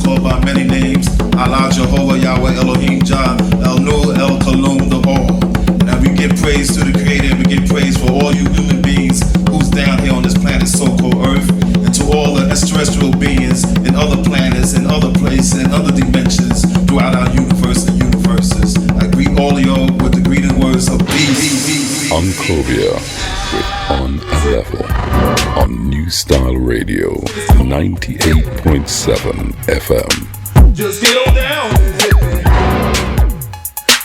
called by many names. Allah, Jehovah, Yahweh, Elohim, Jah, El Nur, El Kalum, the All. And we give praise to the Creator, and we give praise for all you human beings who's down here on this planet so-called Earth, and to all the extraterrestrial beings in other planets and other places and other dimensions throughout our universe and universes. I greet all of y'all with the greeting words of peace. Ankhobia with On a Level on New Style Radio 98.7 FM. Just get on down and hit me.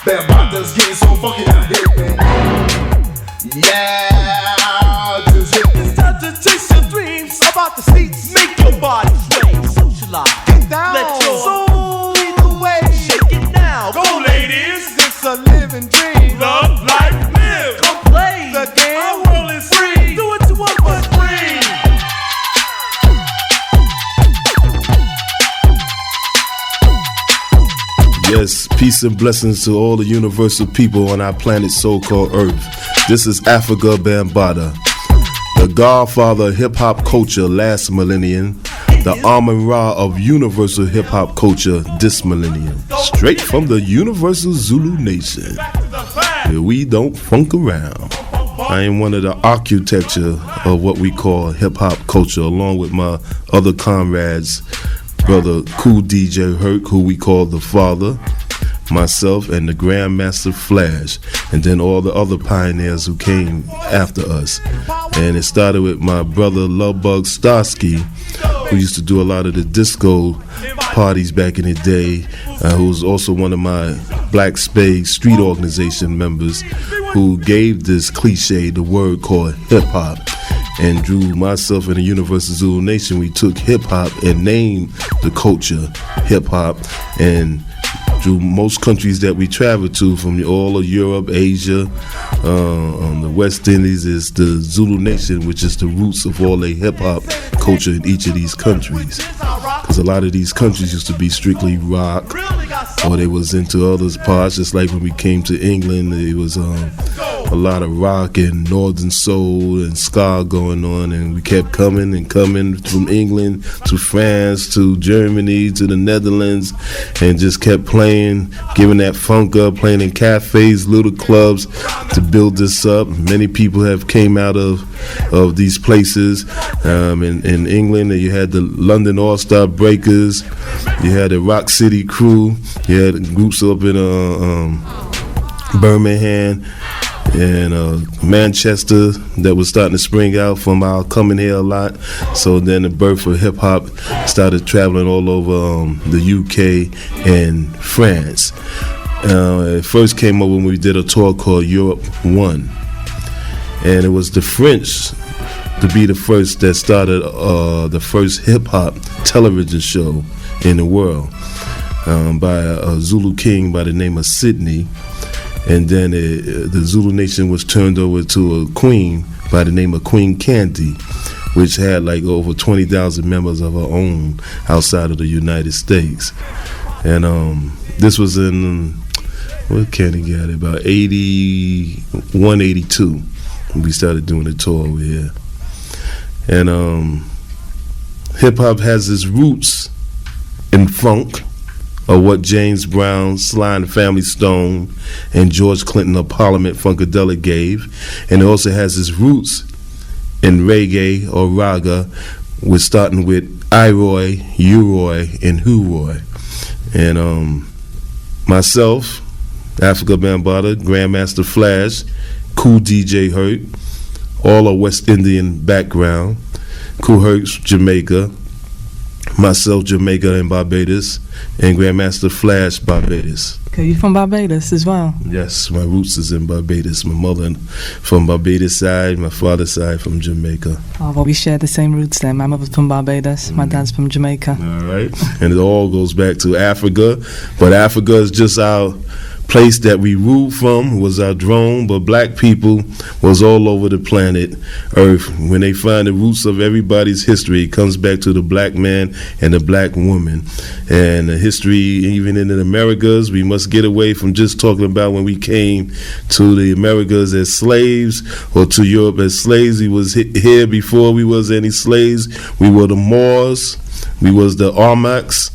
Bambaataa's getting so funky now, hit me. Yeah, just hit me. It's time to chase your dreams about the seats. Make your body sway, socialize. Get down, let your soul lead the way. Shake it now, go ladies. It's a living dream. Love, life, live. Come play the game. Our world is free. Do what you want for free. Yes, peace and blessings to all the universal people on our planet so-called Earth. This is Afrika Bambaataa, the godfather of hip-hop culture last millennium, the Amun-Ra of universal hip-hop culture this millennium. Straight from the universal Zulu nation, where we don't funk around. I am one of the architecture of what we call hip-hop culture, along with my other comrades, Brother Cool DJ Herc, who we call the Father, myself, and the Grandmaster Flash, and then all the other pioneers who came after us. And it started with my brother Lovebug Starsky, who used to do a lot of the disco parties back in the day, who was also one of my Black Spade Street Organization members, who gave this cliche the word called hip-hop. And drew myself and the Universal Zulu Nation, we took hip-hop and named the culture hip-hop, and through most countries that we travel to, from all of Europe, Asia, the West Indies, is the Zulu Nation, which is the roots of all the hip-hop culture in each of these countries. Because a lot of these countries used to be strictly rock, or they was into other parts, just like when we came to England, it was a lot of rock and northern soul and ska going on, and we kept coming and coming from England to France to Germany to the Netherlands, and just kept playing, giving that funk up, playing in cafes, little clubs to build this up. Many people have came out of these places. In England, you had the London All-Star Breakers, you had the Rock City Crew, you had groups up in Birmingham and Manchester that was starting to spring out from our coming here a lot. So then the birth of hip hop started traveling all over the UK and France. It first came up when we did a tour called Europe 1, and it was the French to be the first that started the first hip hop television show in the world, by a Zulu king by the name of Sydney. And then the Zulu Nation was turned over to a queen by the name of Queen Candy, which had like over 20,000 members of her own outside of the United States. And this was in, what Candy got it, about 81, 82, when we started doing the tour over here. And hip-hop has its roots in funk, of what James Brown, Sly and the Family Stone, and George Clinton of Parliament Funkadelic gave. And it also has its roots in reggae or raga, with starting with I-Roy, U-Roy, and Hu-Roy. And myself, Afrika Bambaataa, Grandmaster Flash, Cool DJ Herc, all are West Indian background. Cool Herc's Jamaica, myself Jamaica and Barbados, and Grandmaster Flash Barbados. Okay, you from Barbados as well? Yes, my roots is in Barbados. My mother from Barbados side, my father's side from Jamaica. Oh, well, we share the same roots then. My mother's from Barbados, my dad's from Jamaica. All right, and it all goes back to Africa, but Africa is just our place that we ruled from, was our drone, but black people was all over the planet Earth. When they find the roots of everybody's history, it comes back to the black man and the black woman. And the history, even in the Americas, we must get away from just talking about when we came to the Americas as slaves, or to Europe as slaves. We was here before we was any slaves. We were the Moors, we was the Armaks,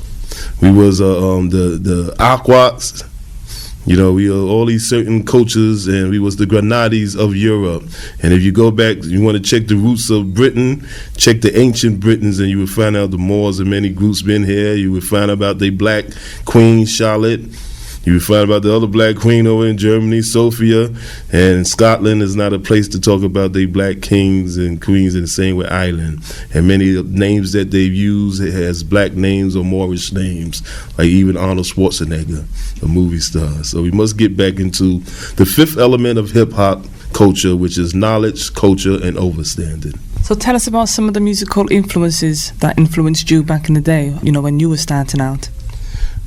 We was the Aquas. You know, we are all these certain cultures, and we was the Grenadis of Europe. And if you go back, you want to check the roots of Britain, check the ancient Britons, and you would find out the Moors and many groups been here. You would find out about the black queen, Charlotte. You would find about the other black queen over in Germany, Sophia. And Scotland is not a place to talk about the black kings and queens, in the same way Ireland. And many names that they've used has black names or Moorish names, like even Arnold Schwarzenegger, a movie star. So we must get back into the fifth element of hip-hop culture, which is knowledge, culture, and overstanding. So tell us about some of the musical influences that influenced you back in the day, you know, when you were starting out.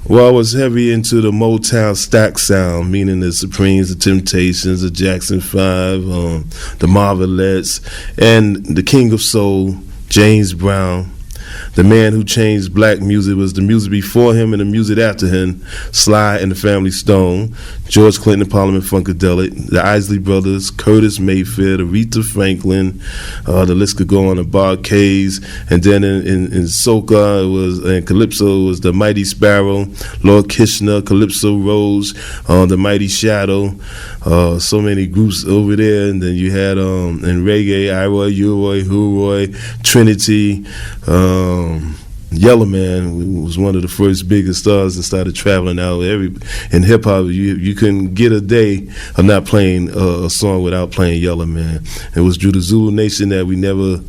Well, I was heavy into the Motown stack sound, meaning the Supremes, the Temptations, the Jackson 5, the Marvelettes, and the King of Soul, James Brown. The man who changed black music was the music before him and the music after him, Sly and the Family Stone, George Clinton, Parliament Funkadelic, the Isley Brothers, Curtis Mayfield, Aretha Franklin, the list could go on, the Bar-Kays, and then in soca and calypso, it was the Mighty Sparrow, Lord Kitchener, Calypso Rose, the Mighty Shadow, so many groups over there. And then you had in reggae, Iroy, Uroy, Huroy, Trinity, Yellow Man was one of the first biggest stars that started traveling out. In hip hop, you couldn't get a day of not playing a song without playing Yellow Man. It was through the Zulu Nation that we never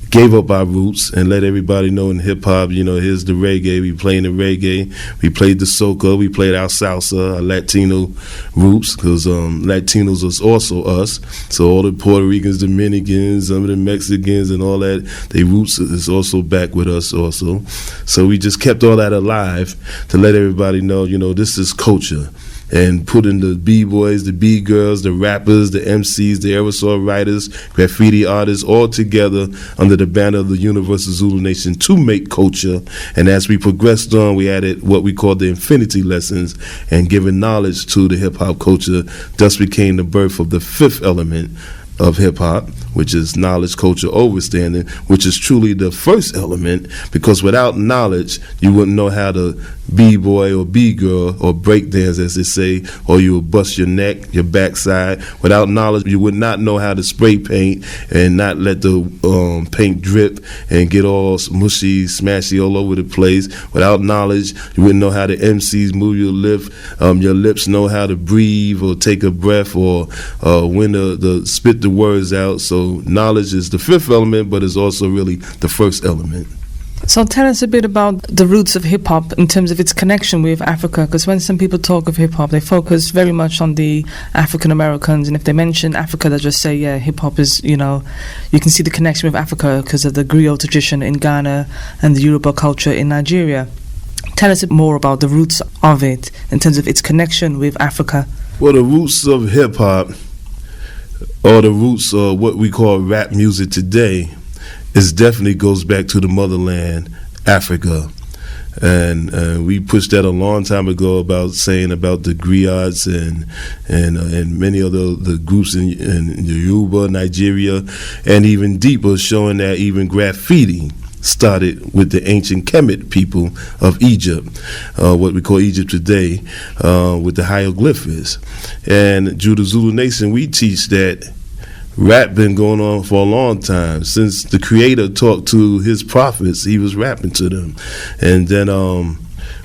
gave up our roots and let everybody know in hip hop, you know, here's the reggae. We playing the reggae. We played the soca. We played our salsa, our Latino roots, because Latinos was also us. So all the Puerto Ricans, Dominicans, some of the Mexicans and all that, their roots is also back with us also. So we just kept all that alive to let everybody know, you know, this is culture. And putting the B-boys, the B-girls, the rappers, the MCs, the aerosol writers, graffiti artists all together under the banner of the Universal Zulu Nation to make culture. And as we progressed on, we added what we call the infinity lessons and giving knowledge to the hip-hop culture. Thus became the birth of the fifth element of hip-hop, which is knowledge, culture, overstanding, which is truly the first element, because without knowledge, you wouldn't know how to B-boy or B-girl or break dance, as they say, or you would bust your neck, your backside. Without knowledge, you would not know how to spray paint and not let the paint drip and get all mushy, smashy all over the place. Without knowledge, you wouldn't know how the MCs move your lips, know how to breathe or take a breath or when to spit the words out. So knowledge is the fifth element, but it's also really the first element. So tell us a bit about the roots of hip-hop in terms of its connection with Africa, because when some people talk of hip-hop, they focus very much on the African Americans, and if they mention Africa, they just say, yeah, hip-hop is, you know, you can see the connection with Africa because of the griot tradition in Ghana and the Yoruba culture in Nigeria. Tell us more about the roots of it in terms of its connection with Africa. Well, the roots of hip-hop, or the roots of what we call rap music today, it definitely goes back to the motherland, Africa. And we pushed that a long time ago about saying about the griots and many of the groups in Yoruba, Nigeria, and even deeper, showing that even graffiti started with the ancient Kemet people of Egypt, what we call Egypt today, with the hieroglyphics. And through the Zulu Nation, we teach that rap been going on for a long time. Since the Creator talked to his prophets, he was rapping to them. And then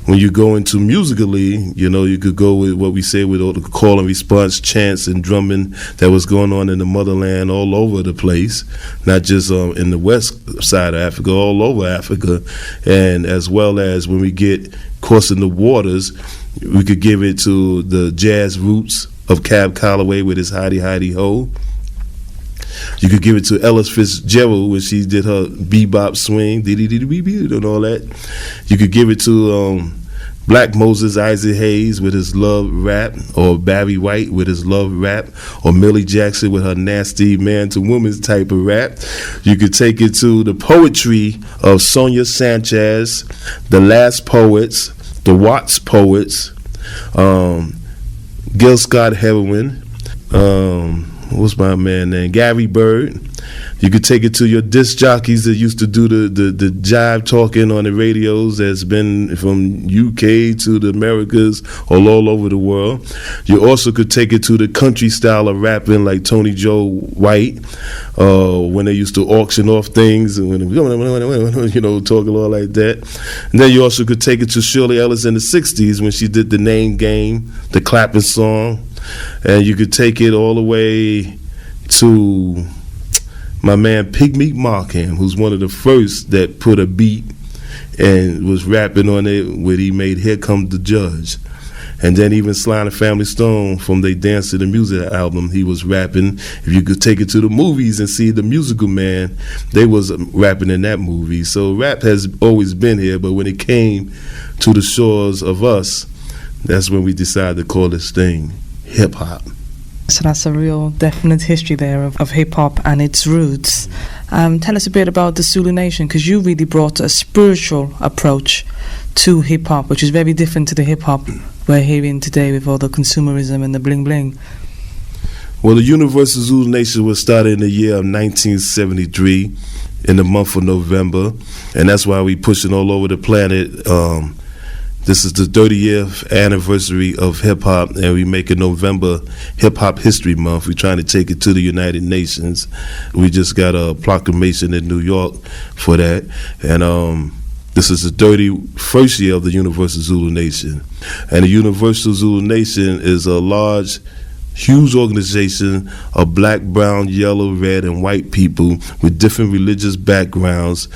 when you go into musically, you know, you could go with what we say with all the call and response chants and drumming that was going on in the motherland all over the place, not just in the west side of Africa, all over Africa. And as well as when we get crossing the waters, we could give it to the jazz roots of Cab Calloway with his Hidey Hidey Ho. You could give it to Ella Fitzgerald when she did her bebop swing, and all that. You could give it to Black Moses Isaac Hayes with his love rap, or Barry White with his love rap, or Millie Jackson with her nasty man-to-woman type of rap. You could take it to the poetry of Sonia Sanchez, the Last Poets, the Watts Poets, Gil Scott Heroin, what's my man name? Gary Bird, You could take it to your disc jockeys that used to do the jive talking on the radios that's been from UK to the Americas all over the world. You also could take it to the country style of rapping like Tony Joe White, when they used to auction off things, and talking all like that. And then you also could take it to Shirley Ellis in the 60s when she did the Name Game, the clapping song. And you could take it all the way to my man Pigmeat Markham, who's one of the first that put a beat and was rapping on it when he made Here Comes the Judge. And then even Sly and the Family Stone from their Dance to the Music album, he was rapping. If you could take it to the movies and see The Musical Man, they was rapping in that movie. So rap has always been here, but when it came to the shores of us, that's when we decided to call this thing hip-hop. So that's a real definite history there of hip-hop and its roots. Tell us a bit about the Zulu Nation, because you really brought a spiritual approach to hip-hop, which is very different to the hip-hop we're hearing today with all the consumerism and the bling-bling. Well, the Universal Zulu Nation was started in the year of 1973 in the month of November, and that's why we pushing all over the planet. This is the 30th anniversary of hip-hop, and we make it November Hip-Hop History Month. We're trying to take it to the United Nations. We just got a proclamation in New York for that. And this is the 31st year of the Universal Zulu Nation. And the Universal Zulu Nation is a large, huge organization of black, brown, yellow, red, and white people with different religious backgrounds,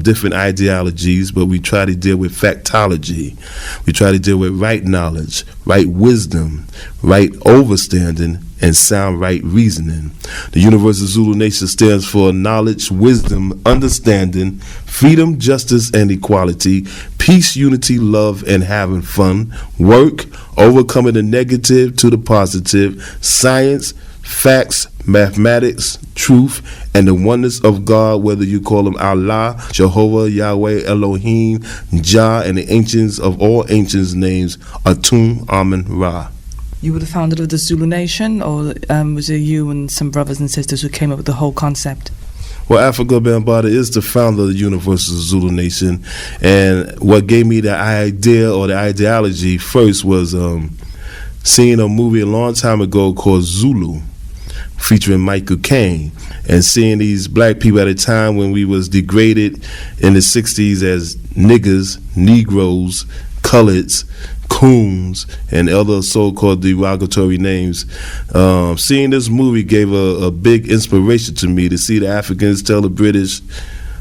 different ideologies, but we try to deal with factology. We try to deal with right knowledge, right wisdom, right overstanding, and sound right reasoning. The Universal Zulu Nation stands for knowledge, wisdom, understanding, freedom, justice, and equality, peace, unity, love, and having fun, work, overcoming the negative to the positive, science, facts, mathematics, truth, and the oneness of God, whether you call him Allah, Jehovah, Yahweh, Elohim, Jah, and the ancients of all ancients' names, Atum, Amen, Ra. You were the founder of the Zulu Nation, or was it you and some brothers and sisters who came up with the whole concept? Well, Afrika Bambaataa is the founder of the Universal Zulu Nation, and what gave me the idea or the ideology first was seeing a movie a long time ago called Zulu, featuring Michael Caine, and seeing these black people at a time when we was degraded in the 60s as niggas, Negroes, coloreds, coons, and other so-called derogatory names. Seeing this movie gave a big inspiration to me to see the Africans tell the British,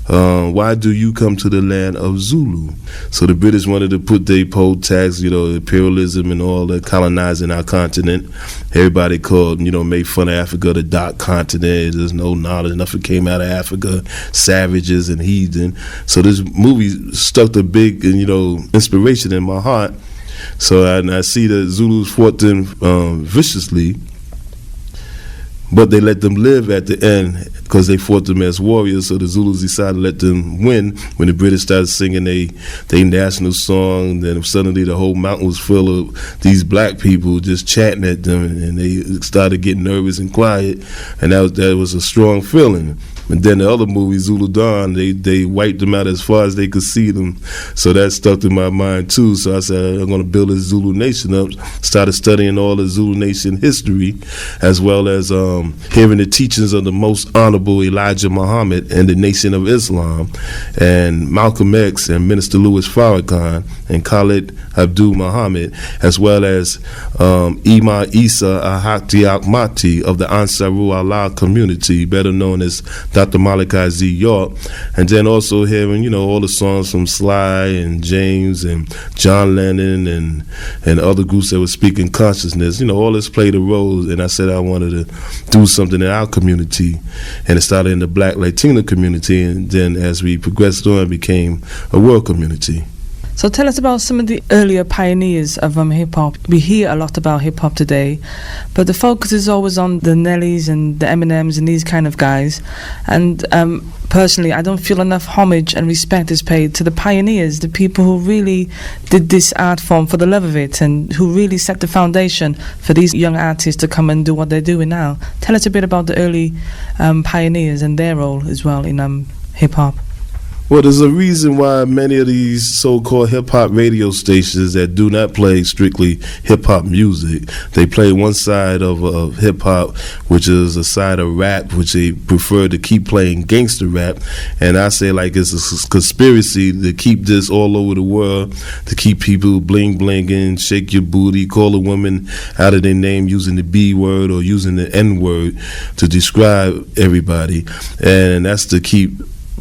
why do you come to the land of Zulu? So the British wanted to put their poll tax, imperialism and all that, colonizing our continent. Everybody called, made fun of Africa, the dark continent. There's no knowledge, nothing came out of Africa, savages and heathen. So this movie stuck a big, inspiration in my heart. So I see the Zulus fought them viciously, but they let them live at the end because they fought them as warriors. So the Zulus decided to let them win when the British started singing their national song. Then suddenly the whole mountain was full of these black people just chanting at them, and they started getting nervous and quiet, and that was a strong feeling. And then the other movie, Zulu Dawn, they wiped them out as far as they could see them. So that stuck in my mind too. So I said, I'm going to build this Zulu Nation up. Started studying all the Zulu Nation history, as well as hearing the teachings of the most honorable Elijah Muhammad and the Nation of Islam, and Malcolm X and Minister Louis Farrakhan and Khalid Abdul Muhammad, as well as Imam Isa Ahakti Akmati of the Ansaru Allah community, better known as Dr. Malachi Z. York, and then also hearing, all the songs from Sly and James and John Lennon and other groups that were speaking consciousness. All this played a role, and I said I wanted to do something in our community, and it started in the Black Latino community, and then as we progressed on, it became a world community. So tell us about some of the earlier pioneers of hip hop. We hear a lot about hip hop today, but the focus is always on the Nellies and the Eminems and these kind of guys. And personally, I don't feel enough homage and respect is paid to the pioneers, the people who really did this art form for the love of it and who really set the foundation for these young artists to come and do what they're doing now. Tell us a bit about the early pioneers and their role as well in hip hop. Well, there's a reason why many of these so-called hip-hop radio stations that do not play strictly hip-hop music, they play one side of hip-hop, which is a side of rap, which they prefer to keep playing gangster rap. And I say like it's a conspiracy to keep this all over the world, to keep people bling-blinging, shake your booty, call a woman out of their name using the B word or using the N word to describe everybody. And that's to keep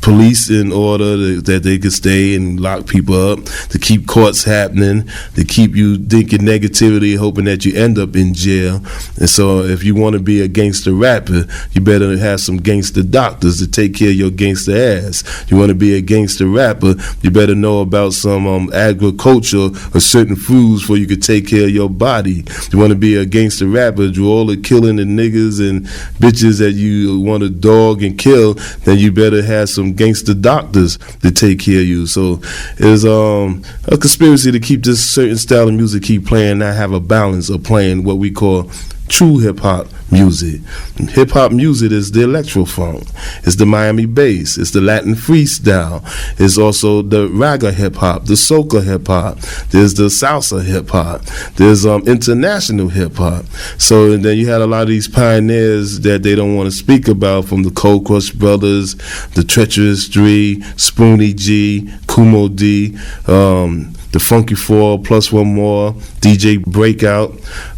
police in order that they could stay and lock people up, to keep courts happening, to keep you thinking negativity, hoping that you end up in jail. And so if you want to be a gangster rapper, you better have some gangster doctors to take care of your gangster ass. You want to be a gangster rapper, you better know about some agriculture or certain foods before you could take care of your body. You want to be a gangster rapper, do all the killing the niggas and bitches that you want to dog and kill, then you better have some gangster doctors to take care of you. So it's a conspiracy to keep this certain style of music keep playing, not have a balance of playing what we call true hip-hop music. Hip-hop music is the electro funk, it's the Miami bass, it's the Latin freestyle, it's also the ragga hip-hop, the soca hip-hop, there's the salsa hip-hop, there's international hip-hop. So and then you had a lot of these pioneers that they don't want to speak about, from the Cold Crush Brothers, the Treacherous Three, Spoonie G, Kumo D, the Funky Four, Plus One More, DJ Breakout,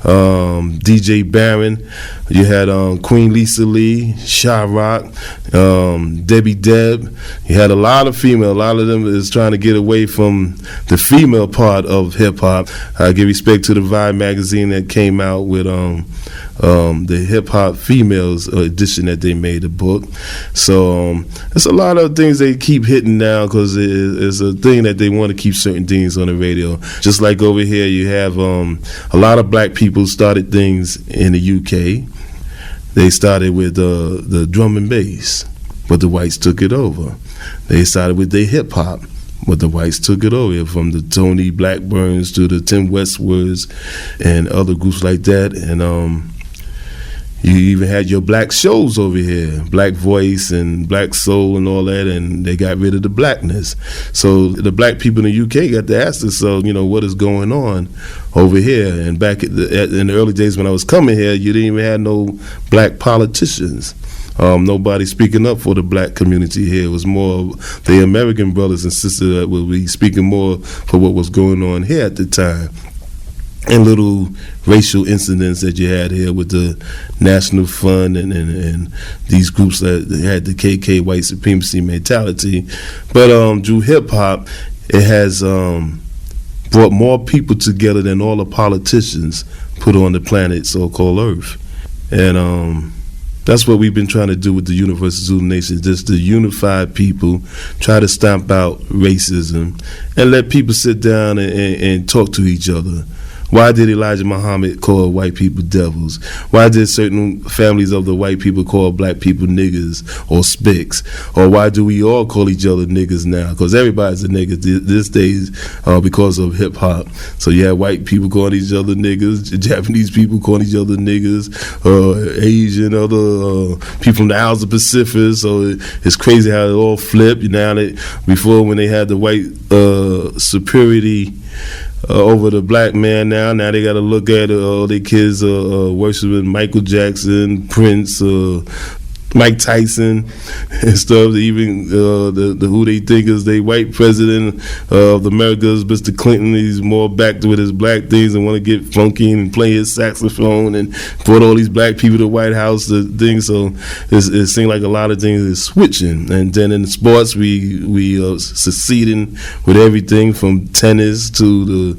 DJ Barron. You had Queen Lisa Lee, Shy Rock, Debbie Deb. You had a lot of female. A lot of them is trying to get away from the female part of hip hop. I give respect to the Vibe magazine that came out with the hip hop females edition that they made, the book. So there's a lot of things they keep hitting now because it's a thing that they want to keep certain things on the radio. Just like over here, you have a lot of black people started things in the UK. They started with the drum and bass, but the whites took it over. They started with their hip hop, but the whites took it over, from the Tony Blackburns to the Tim Westwoods and other groups like that. And you even had your black shows over here, Black Voice and Black Soul and all that, and they got rid of the blackness. So the black people in the UK got to ask themselves, what is going on over here? And back in the early days when I was coming here, you didn't even have no black politicians. Nobody speaking up for the black community here. It was more the American brothers and sisters that would be speaking more for what was going on here at the time. And little racial incidents that you had here with the National Fund and these groups that had the KK white supremacy mentality. But through hip-hop, it has brought more people together than all the politicians put on the planet, so-called Earth. And that's what we've been trying to do with the Universal Zulu Nation, just to unify people, try to stamp out racism, and let people sit down and talk to each other. Why did Elijah Muhammad call white people devils? Why did certain families of the white people call black people niggas or spicks? Or why do we all call each other niggas now? Because everybody's a nigga these days because of hip hop. So you have white people calling each other niggas, Japanese people calling each other niggas, Asian, other people from the Isles of Pacific. So it's crazy how it all flipped. Before, when they had the white superiority over the black man, now they got to look at all their kids worshiping Michael Jackson, Prince, Mike Tyson and stuff. Even the who they think is the white president of America is Mr. Clinton. He's more back with his black things and want to get funky and play his saxophone and brought all these black people to the White House to things. So it seemed like a lot of things is switching. And then in sports, we succeeding with everything from tennis to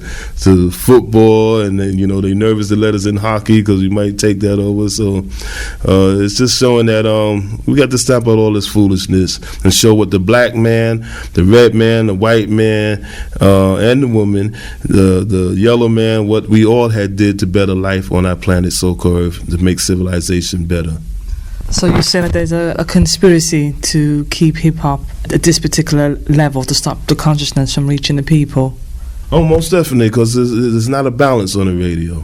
football, and then they nervous to let us in hockey because we might take that over. So it's just showing that we got to stamp out all this foolishness and show what the black man, the red man, the white man, and the woman, the yellow man, what we all had did to better life on our planet, so-called Earth, to make civilization better. So you say that there's a conspiracy to keep hip-hop at this particular level, to stop the consciousness from reaching the people? Oh, most definitely, because there's not a balance on the radio.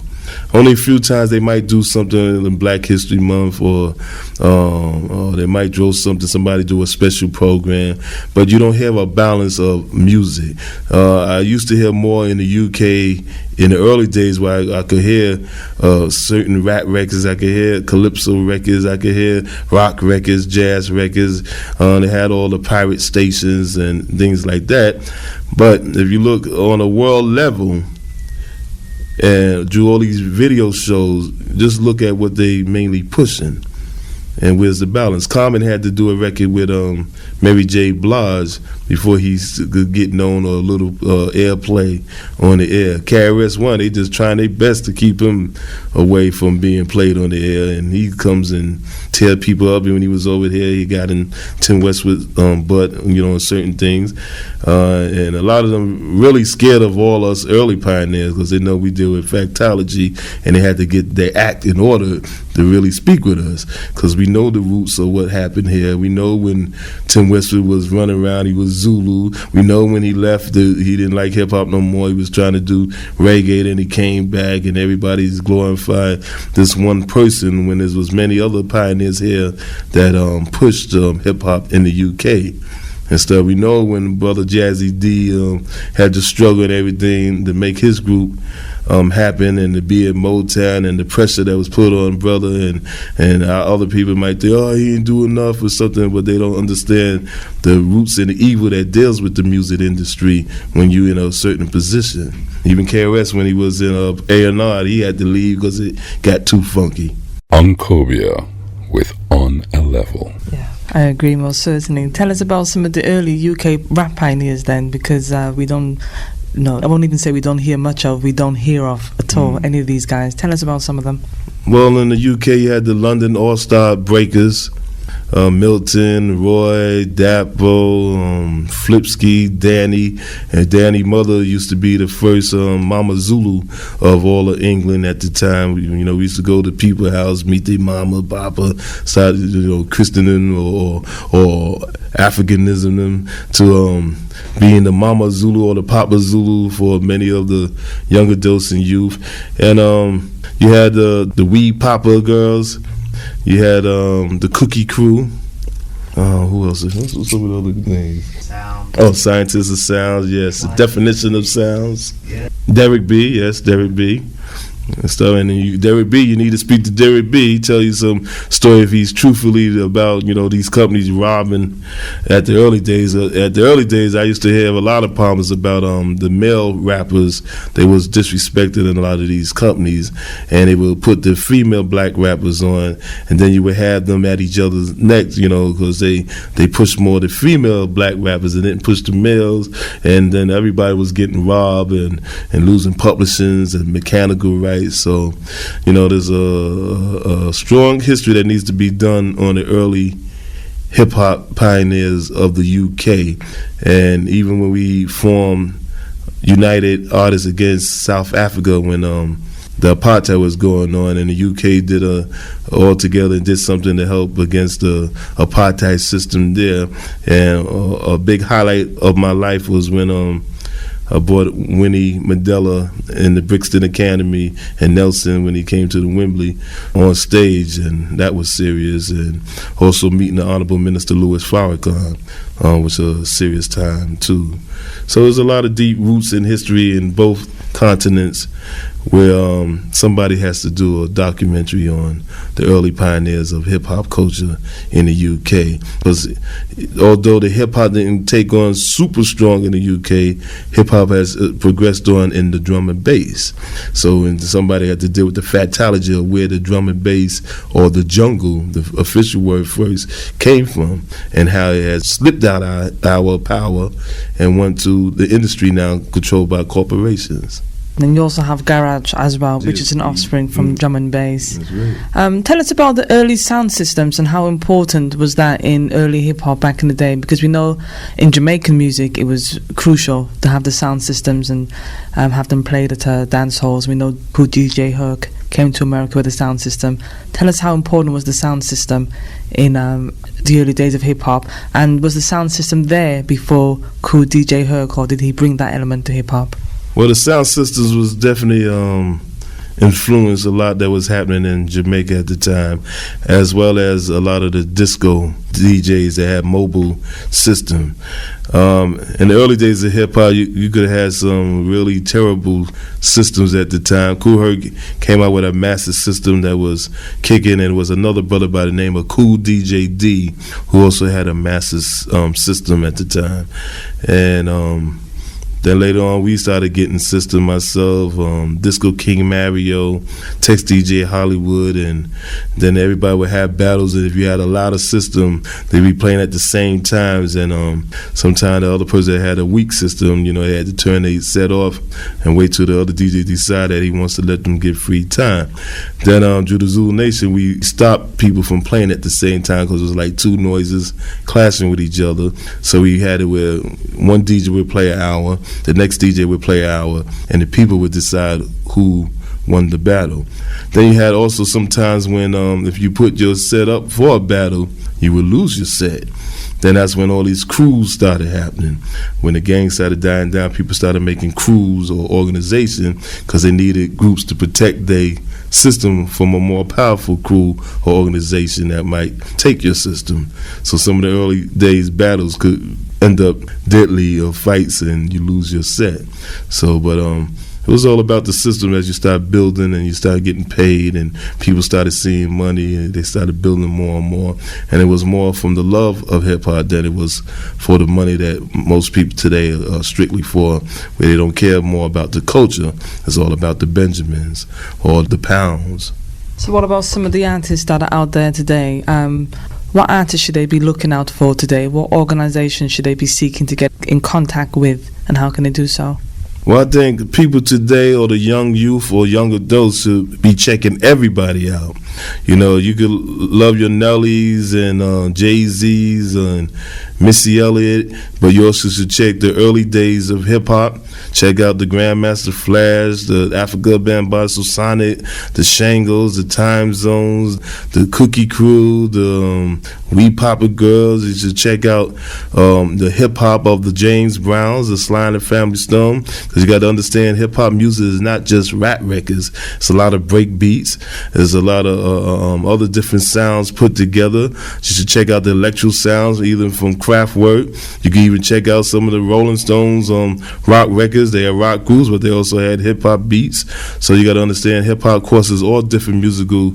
Only a few times they might do something in Black History Month, or they might draw somebody do a special program, but you don't have a balance of music. I used to hear more in the UK in the early days, where I could hear certain rap records, I could hear calypso records, I could hear rock records, jazz records. They had all the pirate stations and things like that. But if you look on a world level, and do all these video shows, just look at what they mainly pushing, and where's the balance. Common had to do a record with Mary J. Blige before he could get known, or a little airplay on the air. KRS-One, they just trying their best to keep him away from being played on the air, and he comes and tear people up. And when he was over here, he got in Tim Westwood's butt, on certain things. And a lot of them really scared of all us early pioneers, because they know we deal with factology, and they had to get their act in order to really speak with us, because we know the roots of what happened here. We know when Tim Westwood was running around, he was Zulu. We know when he left, he didn't like hip-hop no more. He was trying to do reggae, and he came back, and everybody's glorified this one person, when there was many other pioneers here that pushed hip-hop in the UK and stuff. We know when Brother Jazzy D had to struggle and everything to make his group happen, and to be at Motown, and the pressure that was put on Brother, and other people might think, oh, he didn't do enough or something, but they don't understand the roots and the evil that deals with the music industry when you're in a certain position. Even KRS, when he was in A&R, he had to leave because it got too funky. Ankhobia with On a Level. Yeah, I agree, most certainly. Tell us about some of the early UK rap pioneers then, because we don't, no, I won't even say we don't hear much of, we don't hear of at all, any of these guys. Tell us about some of them. Well, in the UK, you had the London All-Star Breakers, Milton, Roy, Dapo, Flipsky, Danny. And Danny mother used to be the first Mama Zulu of all of England at the time. We used to go to people's house, meet their mama, papa, start, christening or Africanism to being the Mama Zulu or the Papa Zulu for many of the young adults and youth. And you had the Weed Papa girls. You had the Cookie Crew. Who else? What's some of the other names? Sound. Oh, Scientists of Sounds, yes. The Definition of Sounds. Yeah. Derek B, yes, Derek B. And stuff. And then Derek B, you need to speak to Derek B. Tell you some story if he's truthfully about these companies robbing. At the early days, I used to have a lot of problems about the male rappers. They was disrespected in a lot of these companies, and they would put the female black rappers on, and then you would have them at each other's necks, because they pushed more the female black rappers and didn't push the males, and then everybody was getting robbed and losing publishings and mechanical rights. So, there's a strong history that needs to be done on the early hip-hop pioneers of the UK. And even when we formed United Artists Against South Africa, when the apartheid was going on, and the UK did all together and did something to help against the apartheid system there. And a big highlight of my life was when I brought Winnie Mandela in the Brixton Academy, and Nelson when he came to the Wembley on stage, and that was serious. And also meeting the Honorable Minister Louis Farrakhan, was a serious time too. So there's a lot of deep roots in history in both continents, where somebody has to do a documentary on the early pioneers of hip-hop culture in the UK. Because although the hip-hop didn't take on super strong in the UK, hip-hop has progressed on in the drum and bass. So somebody had to deal with the fatology of where the drum and bass, or the jungle, the official word first, came from, and how it has slipped out our power and went to the industry now controlled by corporations. Then you also have garage as well, which is an offspring from drum and bass. Tell us about the early sound systems and how important was that in early hip hop back in the day? Because we know in Jamaican music it was crucial to have the sound systems and have them played at dance halls. We know who DJ Herc came to America with a sound system. Tell us how important was the sound system in the early days of hip hop, and was the sound system there before Cool DJ Herc, or did he bring that element to hip hop? Well, the sound systems was definitely influenced a lot that was happening in Jamaica at the time, as well as a lot of the disco DJs that had mobile system. In the early days of hip hop, you could have had some really terrible systems at the time. Kool Herc came out with a massive system that was kicking, and it was another brother by the name of Cool DJ D who also had a massive system at the time. And then later on, we started getting system myself, Disco King Mario, Tex DJ Hollywood, and then everybody would have battles. And if you had a lot of system, they'd be playing at the same times. And sometimes the other person that had a weak system, they had to turn their set off and wait till the other DJ decide that he wants to let them get free time. Then due to Zulu Nation, we stopped people from playing at the same time because it was like two noises clashing with each other. So we had it where one DJ would play an hour, the next DJ would play an hour, and the people would decide who won the battle. Then you had also sometimes when if you put your set up for a battle, you would lose your set. Then that's when all these crews started happening. When the gang started dying down, people started making crews or organization because they needed groups to protect their system from a more powerful crew or organization that might take your system. So some of the early days battles could end up deadly or fights and you lose your set. So, but it was all about the system as you start building and you start getting paid and people started seeing money and they started building more and more. And it was more from the love of hip hop than it was for the money that most people today are strictly for, where they don't care more about the culture. It's all about the Benjamins or the pounds. So what about some of the artists that are out there today? What artists should they be looking out for today? What organizations should they be seeking to get in contact with, and how can they do so? Well, I think people today, or the young youth or young adults, should be checking everybody out. You could love your Nellies and Jay-Z's and Missy Elliott, but you also should check the early days of hip-hop. Check out the Grandmaster Flash, the Afrika Bambaataa, Sonic, the Shangles, the Time Zones, the Cookie Crew, the We Papa Girls. You should check out the hip-hop of the James Browns, the Sly and the Family Stone, because you got to understand hip-hop music is not just rap records. It's a lot of break beats. There's a lot of other different sounds put together. You should check out the electro sounds, either from Kraftwerk. You can even check out some of the Rolling Stones rock records. They are rock groups, but they also had hip-hop beats. So you got to understand hip-hop crosses all different musical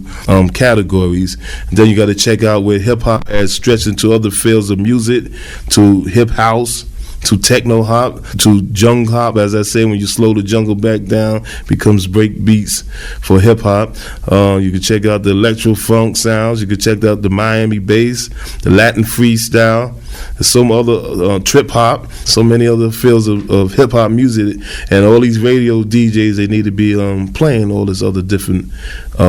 categories. And then you got to check out where hip-hop has stretched into other fields of music, to hip house, to techno hop, to jungle hop. As I say, when you slow the jungle back down, becomes break beats for hip hop. You can check out the electro funk sounds. You can check out the Miami bass, the Latin freestyle. There's some other trip hop, so many other fields of hip hop music, and all these radio DJs, they need to be playing all this other different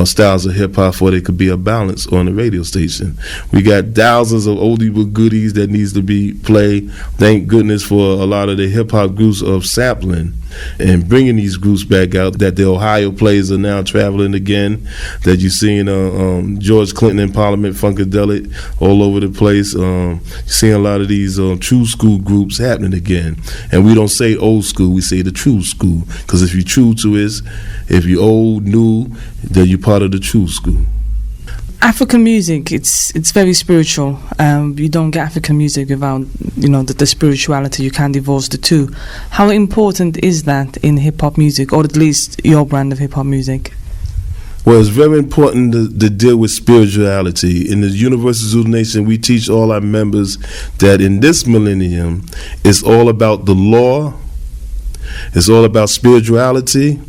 styles of hip hop for there could be a balance on the radio station. We got thousands of oldie but goodies that needs to be played. Thank goodness for a lot of the hip hop groups of sampling and bringing these groups back out, that the Ohio players are now traveling again, that you're seeing George Clinton and Parliament Funkadelic all over the place. You're seeing a lot of these true school groups happening again. And we don't say old school, we say the true school, because if you're true to it, if you're old, new, then you're part of the true school. African music, it's very spiritual. You don't get African music without the spirituality. You can't divorce the two. How important is that in hip hop music, or at least your brand of hip hop music? Well, it's very important to deal with spirituality. In the Universal Zulu Nation, we teach all our members that in this millennium, it's all about the law, it's all about spirituality,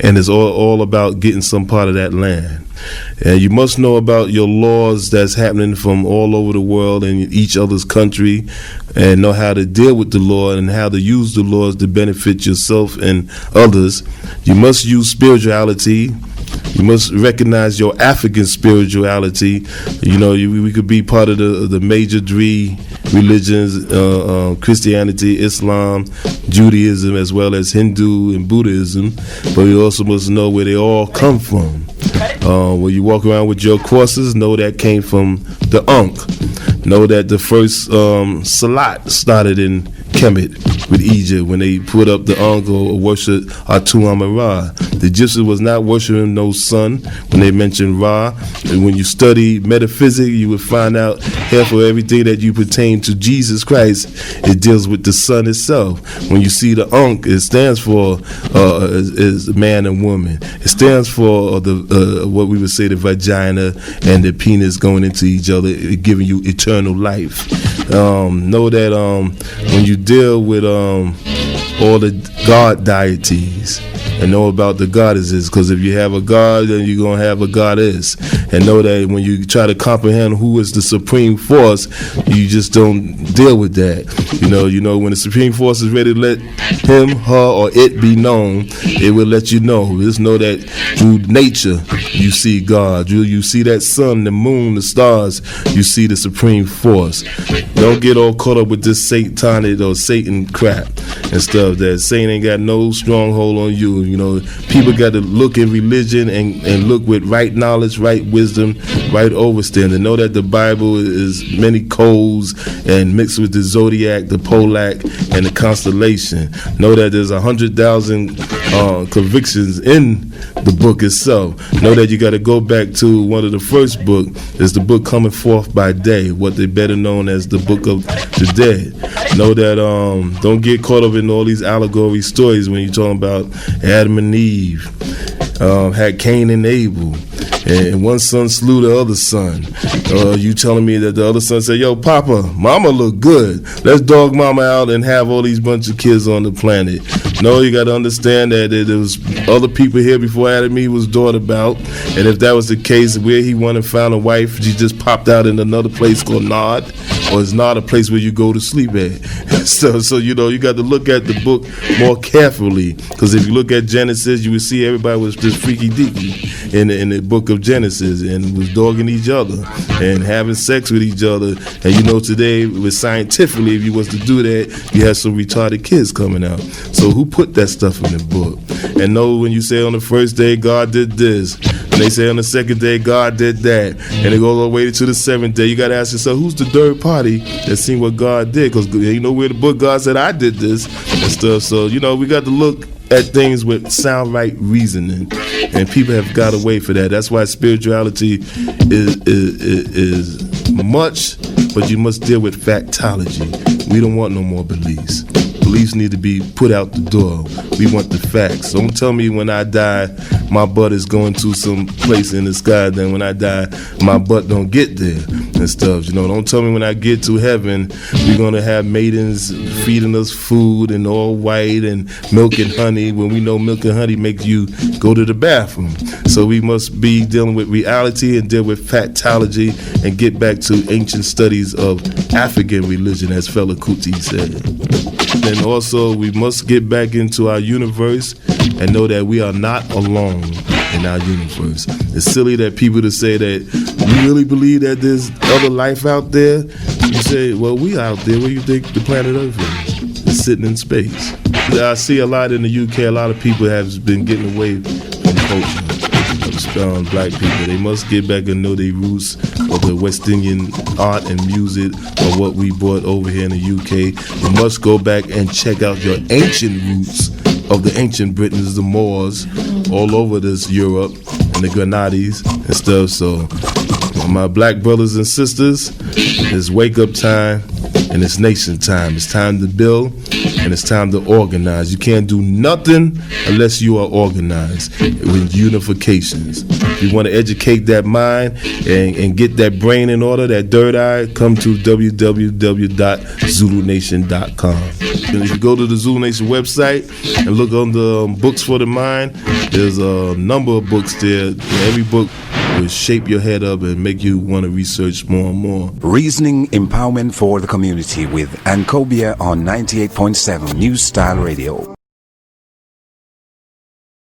and it's all about getting some part of that land. And you must know about your laws that's happening from all over the world in each other's country, and know how to deal with the law and how to use the laws to benefit yourself and others. You must use spirituality. You must recognize your African spirituality. You know, we could be part of the major three religions, Christianity, Islam, Judaism, as well as Hindu and Buddhism. But we also must know where they all come from. When you walk around with your crosses, know that came from the Ankh. Know that the first Salat started in Kemet with Egypt when they put up the Ankh or worshiped Atum-Ra. The Egyptians was not worshiping no sun when they mentioned Ra. And when you study metaphysics, you would find out here for everything that you pertain to Jesus Christ, it deals with the sun itself. When you see the Ankh, it stands for is man and woman. It stands for the what we would say the vagina and the penis going into each other, giving you eternal life. Know that when you deal with all the god deities, and know about the goddesses, because if you have a god, then you're going to have a goddess. And know that when you try to comprehend who is the supreme force, you just don't deal with that. You know, when the supreme force is ready to let him, her, or it be known, it will let you know. Just know that through nature, you see God. You see that sun, the moon, the stars, you see the supreme force. Don't get all caught up with this satanic or Satan crap and stuff. That Satan ain't got no stronghold on you. You know, people got to look in religion and look with right knowledge, right wisdom, right understanding. Know that the Bible is many codes and mixed with the zodiac, the polak, and the constellation. Know that there's 100,000 convictions in the book itself. Know that you got to go back to one of the first book. Is the book Coming Forth by Day, what they better known as the Book of the Dead. Know that don't get caught up in all these allegory stories when you're talking about Adam and Eve, had Cain and Abel, and one son slew the other son. You telling me that the other son said, yo, Papa, Mama look good. Let's dog Mama out and have all these bunch of kids on the planet. No, you got to understand that there was other people here before Adam and Eve was thought about. And if that was the case, where he went and found a wife, she just popped out in another place called Nod, or it's not a place where you go to sleep at. So you know, you got to look at the book more carefully, because if you look at Genesis, you will see everybody was just freaky deaky in the book of Genesis, and was dogging each other and having sex with each other. And you know, today with scientifically, if you was to do that, you have some retarded kids coming out. So who put that stuff in the book? And know when you say on the first day God did this, and they say on the second day God did that, and it goes all the way to the seventh day, you got to ask yourself, who's the third party that seen what God did? Because you know where the book God said I did this and stuff. So you know, we got to look at things with sound right reasoning, and people have got away for that. That's why spirituality is much, but you must deal with factology. We don't want no more beliefs. Beliefs need to be put out the door. We want the facts. Don't tell me when I die my butt is going to some place in the sky, then when I die my butt don't get there and stuff. You know, don't tell me when I get to heaven we're gonna have maidens feeding us food and all white and milk and honey, when we know milk and honey make you go to the bathroom. So we must be dealing with reality and deal with factology and get back to ancient studies of African religion, as Fela Kuti said. And also we must get back into our universe and know that we are not alone in our universe. It's silly that people to say that you really believe that there's other life out there. You say, well, we out there. Where you think the planet Earth is? It's sitting in space. I see a lot in the UK, a lot of people have been getting away from culture. Black people, they must get back and know their roots of the West Indian art and music of what we brought over here in the UK. You must go back and check out your ancient roots of the ancient Britons, the Moors, all over this Europe, and the Grenadines and stuff. So my black brothers and sisters, it's wake up time. and it's nation time. It's time to build, and it's time to organize. You can't do nothing unless you are organized with unifications. If you want to educate that mind and get that brain in order, that third eye, come to www.zulunation.com. And if you go to the Zulu Nation website and look on the books for the mind, there's a number of books there. Every book will shape your head up and make you want to research more and more. Reasoning Empowerment for the Community with Ankhobia on 98.7 New Style Radio.